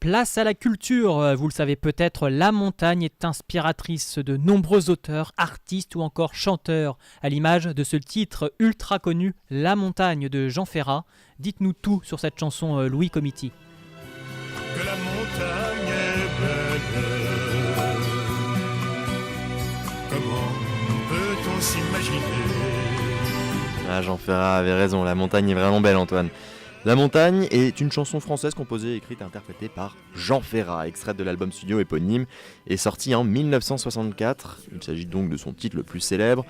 Place à la culture. Vous le savez peut-être, la montagne est inspiratrice de nombreux auteurs, artistes ou encore chanteurs, à l'image de ce titre ultra connu, La montagne de Jean Ferrat. Dites-nous tout sur cette chanson, Louis Comiti. Que la montagne est belle, comment peut-on s'imaginer? Jean Ferrat avait raison, la montagne est vraiment belle, Antoine. La montagne est une chanson française composée, écrite et interprétée par Jean Ferrat, extraite de l'album studio éponyme et sortie en 1964. Il s'agit donc de son titre le plus célèbre.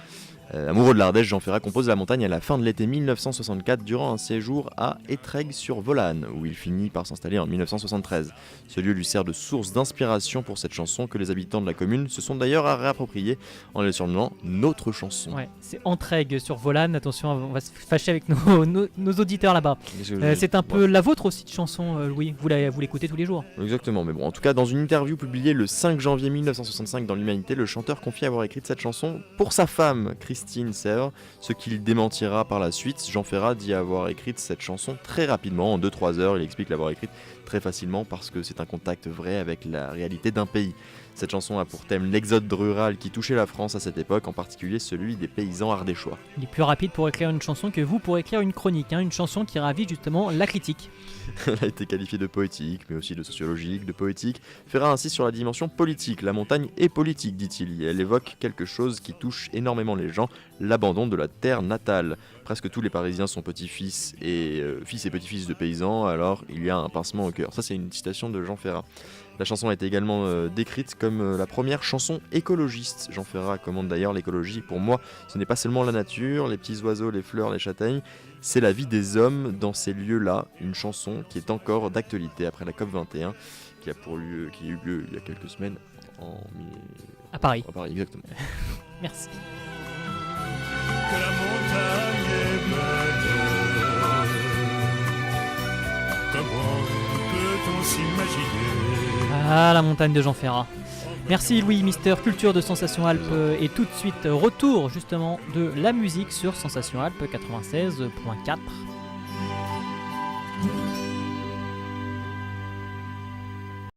Amoureux de l'Ardèche, Jean Ferrat compose La montagne à la fin de l'été 1964 durant un séjour à Étrègues-sur-Volane, où il finit par s'installer en 1973. Ce lieu lui sert de source d'inspiration pour cette chanson que les habitants de la commune se sont d'ailleurs réappropriée en la surnommant Notre chanson. Ouais, c'est Entraigue-sur-Volane, attention, on va se fâcher avec nos auditeurs là-bas. C'est un peu la vôtre aussi de chanson, Louis, vous l'écoutez tous les jours. Exactement, mais bon, en tout cas, dans une interview publiée le 5 janvier 1965 dans l'Humanité, le chanteur confie avoir écrit cette chanson pour sa femme, Christine Sèvres, ce qu'il démentira par la suite. Jean Ferrat dit avoir écrit cette chanson très rapidement, en 2-3 heures. Il explique l'avoir écrite très facilement parce que c'est un contact vrai avec la réalité d'un pays. Cette chanson a pour thème l'exode rural qui touchait la France à cette époque, en particulier celui des paysans ardéchois. Il est plus rapide pour écrire une chanson que vous pour écrire une chronique, une chanson qui ravit justement la critique. Elle a été qualifiée de poétique, mais aussi de sociologique, de poétique. Ferrat insiste sur la dimension politique. La montagne est politique, dit-il. Elle évoque quelque chose qui touche énormément les gens, l'abandon de la terre natale. Presque tous les Parisiens sont petits-fils et fils et petits-fils de paysans, alors il y a un pincement au cœur. Ça, c'est une citation de Jean Ferrat. La chanson a été également décrite comme la première chanson écologiste. Jean Ferrat commande d'ailleurs l'écologie. Pour moi, ce n'est pas seulement la nature, les petits oiseaux, les fleurs, les châtaignes, c'est la vie des hommes dans ces lieux-là. Une chanson qui est encore d'actualité après la COP21, qui a eu lieu il y a quelques semaines à Paris. À Paris, exactement. Merci. Que la montagne est belle, comment peut-on s'imaginer? Ah, la montagne de Jean Ferrat. Merci Louis, Mister Culture de Sensation Alpes. Et tout de suite, retour justement de la musique sur Sensation Alpes 96.4.